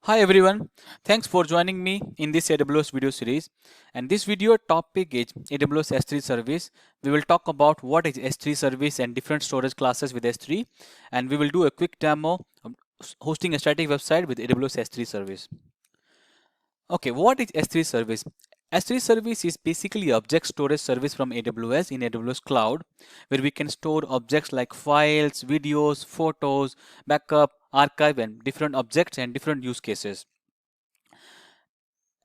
Hi everyone, thanks for joining me in this AWS video series. And this video topic is AWS S3 service. We will talk about what is S3 service and different storage classes with S3, and we will do a quick demo of hosting a static website with AWS S3 service. Okay, what is S3 service? S3 service is basically object storage service from AWS in AWS Cloud, where we can store objects like files, videos, photos, backup, archive, and different objects and different use cases.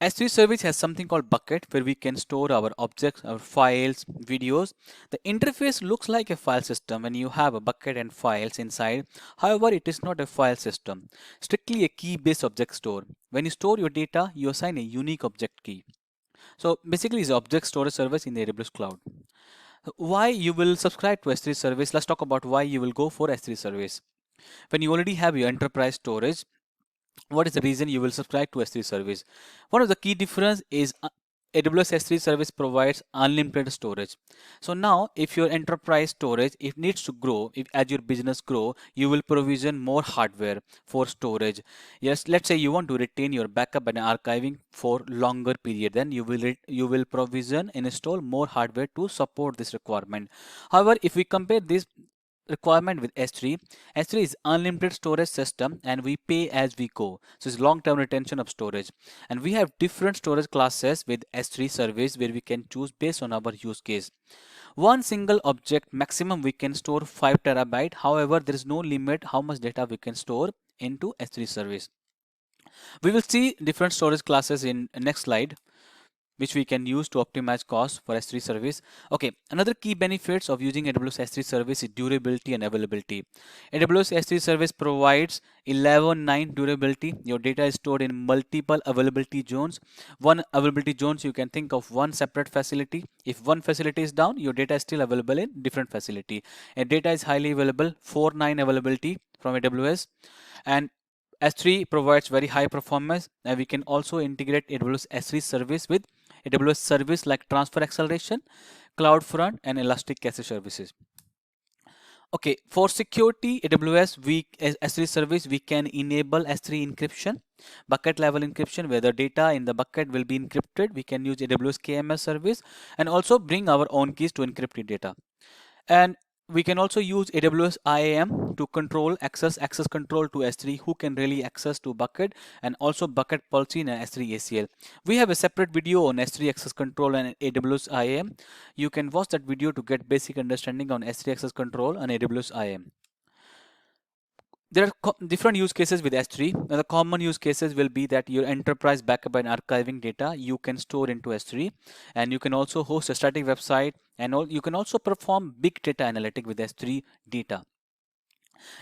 S3 service has something called bucket where we can store our objects, our files, videos. The interface looks like a file system when you have a bucket and files inside. However, it is not a file system, strictly a key-based object store. When you store your data, you assign a unique object key. So basically, it's object storage service in the AWS cloud. Why you will subscribe to S3 service? Let's talk about why you will go for S3 service. When you already have your enterprise storage, what is the reason you will subscribe to S3 service? One of the key difference is AWS S3 service provides unlimited storage. So now if your enterprise storage if needs to grow, if as your business grow, you will provision more hardware for storage. Yes, let's say you want to retain your backup and archiving for longer period, then you will provision and install more hardware to support this requirement. However, if we compare this requirement with S3. S3 is unlimited storage system and we pay as we go. So it's long-term retention of storage. And we have different storage classes with S3 service where we can choose based on our use case. One single object maximum we can store 5 terabyte. However, there is no limit how much data we can store into S3 service. We will see different storage classes in next slide, which we can use to optimize cost for S3 service. Okay, another key benefits of using AWS S3 service is durability and availability. AWS S3 service provides 11/9 durability. Your data is stored in multiple availability zones. One availability zones you can think of one separate facility. If one facility is down, your data is still available in different facility. And data is highly available, 4/9 availability from AWS. And S3 provides very high performance, and we can also integrate AWS S3 service with AWS service like transfer acceleration, CloudFront, and Elastic Cache services. Okay, for security, AWS as S3 service we can enable S3 encryption, bucket level encryption, where the data in the bucket will be encrypted. We can use AWS KMS service and also bring our own keys to encrypt the data. And we can also use AWS IAM to control access control to S3, who can really access to bucket, and also bucket policy in S3 ACL. We have a separate video on S3 access control and AWS IAM. You can watch that video to get basic understanding on S3 access control and AWS IAM. There are different use cases with S3. Now, the common use cases will be that your enterprise backup and archiving data you can store into S3, and you can also host a static website, and you can also perform big data analytic with S3 data.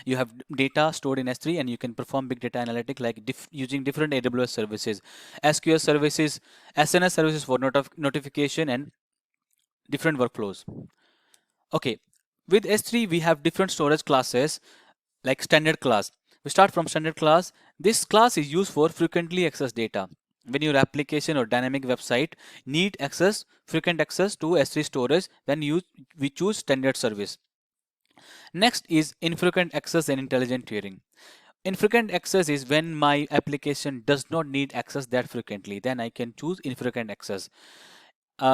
You have data stored in S3 and you can perform big data analytic like using different AWS services, SQS services, SNS services for notification and different workflows. Okay, with S3 we have different storage classes like standard class. We start from standard class. This class is used for frequently accessed data. When your application or dynamic website need frequent access to S3 storage, then we choose standard service. Next is infrequent access and intelligent tiering. Infrequent access is when my application does not need access that frequently. Then I can choose infrequent access.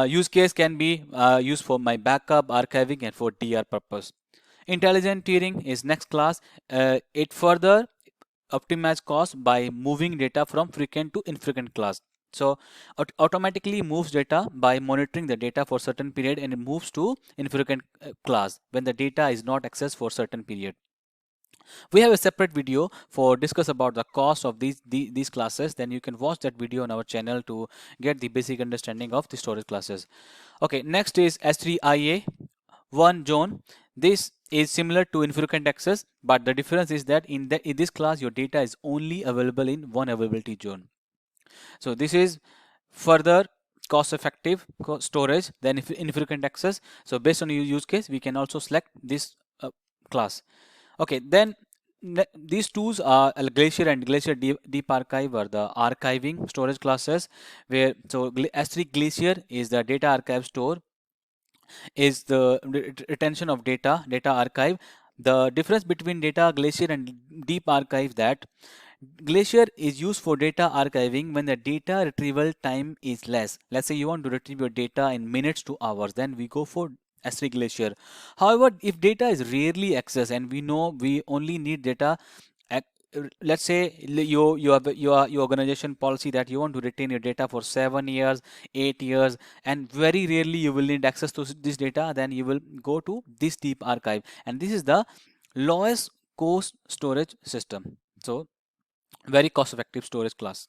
Use case can be used for my backup, archiving, and for DR purpose. Intelligent tiering is next class. It further optimize cost by moving data from frequent to infrequent class. So automatically moves data by monitoring the data for certain period and it moves to infrequent class when the data is not accessed for certain period. We have a separate video for discuss about the cost of these classes. Then you can watch that video on our channel to get the basic understanding of the storage classes. Okay, next is S3IA one zone. This is similar to infrequent access, but the difference is that in this class your data is only available in one availability zone. So this is further cost effective storage than infrequent access. So based on your use case we can also select this class. Okay, then these tools are Glacier and Glacier Deep Archive are the archiving storage classes, where so S3 Glacier is the data archive store, is the retention of data archive. The difference between data Glacier and Deep Archive that Glacier is used for data archiving when the data retrieval time is less. Let's say you want to retrieve your data in minutes to hours, then we go for S3 Glacier. However, if data is rarely accessed and we know we only need data, let's say you have your organization policy that you want to retain your data for 7 years, 8 years, and very rarely you will need access to this data, then you will go to this deep archive, and this is the lowest cost storage system. So very cost effective storage class.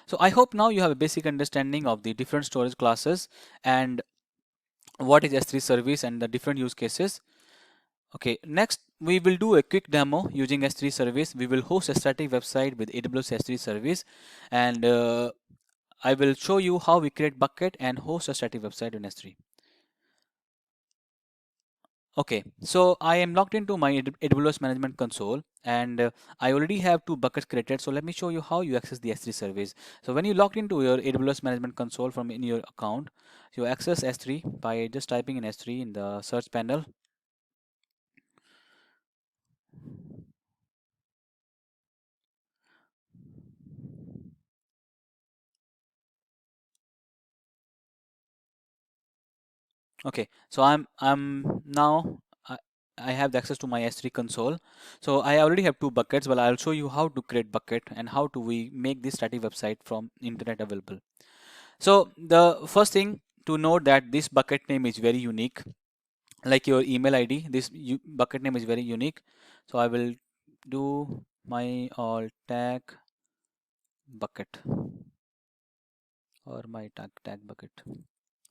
So I hope now you have a basic understanding of the different storage classes and what is S3 service and the different use cases. Okay, next we will do a quick demo using S3 service. We will host a static website with AWS S3 service, and I will show you how we create bucket and host a static website in S3. Okay, so I am logged into my AWS Management Console, and I already have 2 buckets created. So let me show you how you access the S3 service. So when you logged into your AWS Management Console from in your account, you access S3 by just typing in S3 in the search panel. Okay, so I'm now I have the access to my S3 console. So I already have 2 buckets, but I'll show you how to create bucket and how do we make this static website from internet available. So the first thing to note that this bucket name is very unique, like your email ID. This bucket name is very unique. So I will do my all tag bucket or my tag bucket.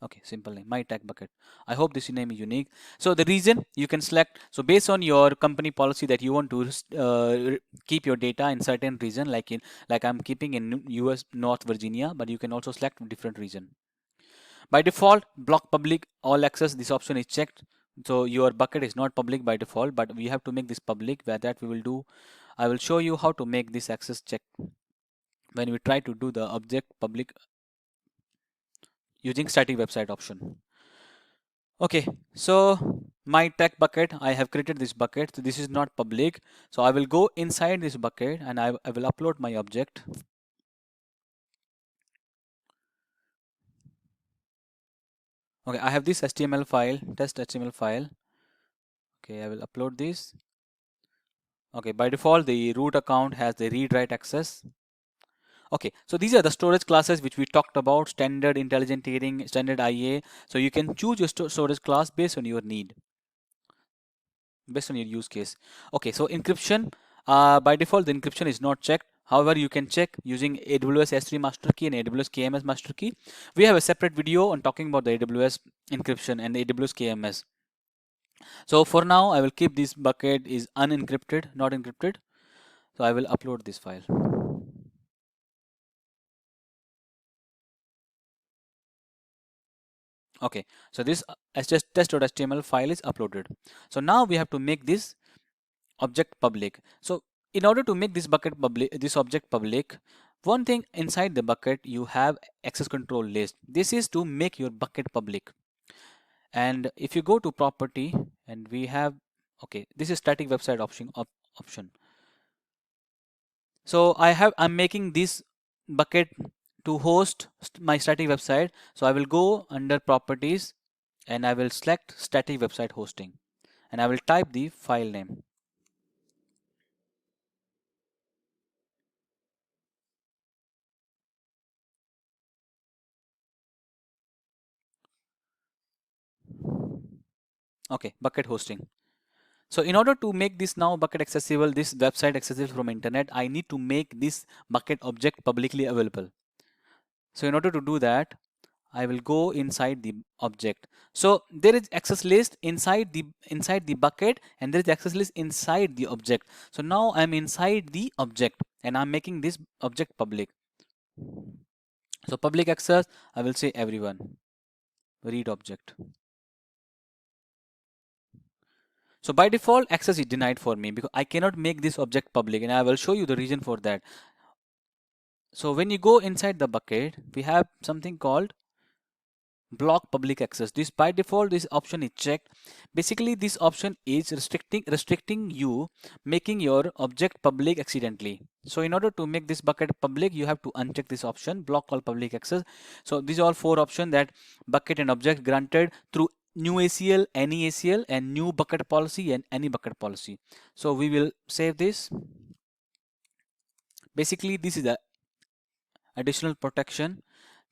Okay, simple name, my tag bucket. I hope this name is unique. So the reason you can select, so based on your company policy that you want to keep your data in certain region, like I'm keeping in US North Virginia, but you can also select different region. By default, block public all access, this option is checked. So your bucket is not public by default, but we have to make this public. Where that we will do, I will show you how to make this access check when we try to do the object public using static website option. Okay, so my tag bucket, I have created this bucket. So this is not public. So I will go inside this bucket and I will upload my object. Okay, I have this HTML file, test HTML file. Okay, I will upload this. Okay, by default, the root account has the read-write access. Okay, so these are the storage classes which we talked about, standard, intelligent tiering, standard IA. So you can choose your storage class based on your need, based on your use case. Okay, so encryption, by default, the encryption is not checked. However, you can check using AWS S3 master key and AWS KMS master key. We have a separate video on talking about the AWS encryption and the AWS KMS. So for now, I will keep this bucket is unencrypted, not encrypted. So I will upload this file. Okay, so this test.html file is uploaded. So now we have to make this object public. So in order to make this bucket public, this object public, one thing inside the bucket you have access control list. This is to make your bucket public. And if you go to property and we have, okay, this is static website option. So I'm making this bucket to host my static website. So I will go under properties and I will select static website hosting and I will type the file name. Okay, bucket hosting. So in order to make this now bucket accessible, this website accessible from internet, I need to make this bucket object publicly available. So in order to do that, I will go inside the object. So there is access list inside the bucket and there is access list inside the object. So now I'm inside the object and I'm making this object public. So public access, I will say everyone, read object. So by default, access is denied for me because I cannot make this object public and I will show you the reason for that. So when you go inside the bucket, we have something called block public access. This by default, this option is checked. Basically, this option is restricting you making your object public accidentally. So in order to make this bucket public, you have to uncheck this option, block all public access. So these are all four options that bucket and object granted through new ACL, any ACL, and new bucket policy and any bucket policy. So we will save this. Basically, this is the additional protection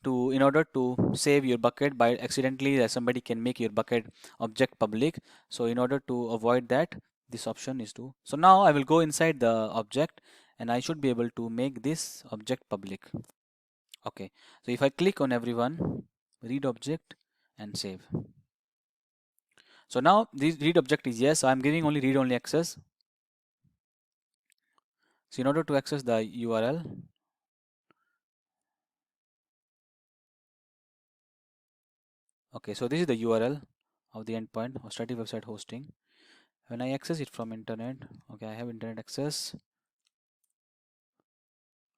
to in order to save your bucket by accidentally somebody can make your bucket object public. So in order to avoid that, this option is to. So now I will go inside the object and I should be able to make this object public. Okay, so if I click on everyone, read object and save. So now this read object is yes, I'm giving only read only access. So in order to access the URL, okay, so this is the URL of the endpoint or static website hosting. When I access it from internet, okay, I have internet access.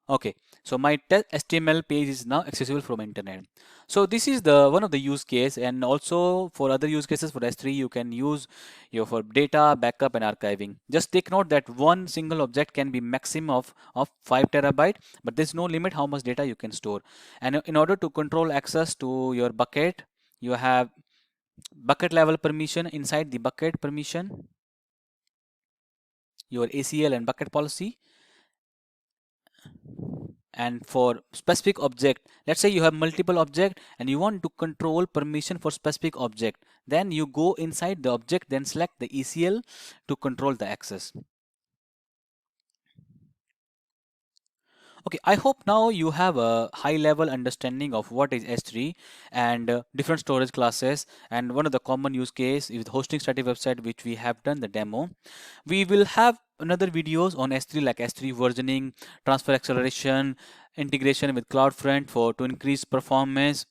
Okay, so my test HTML page is now accessible from internet. So this is the one of the use case, and also for other use cases for S3 you can use your for data backup and archiving. Just take note that one single object can be maximum of 5 terabyte, but there's no limit how much data you can store. And in order to control access to your bucket, you have bucket level permission inside the bucket permission, your ACL and bucket policy. And for specific object, let's say you have multiple object and you want to control permission for specific object, then you go inside the object, then select the ACL to control the access. Okay, I hope now you have a high level understanding of what is S3 and different storage classes, and one of the common use case is hosting static website, which we have done the demo. We will have another videos on S3 like S3 versioning, transfer acceleration, integration with CloudFront for to increase performance.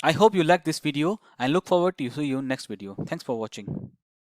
I hope you like this video and look forward to see you next video. Thanks for watching.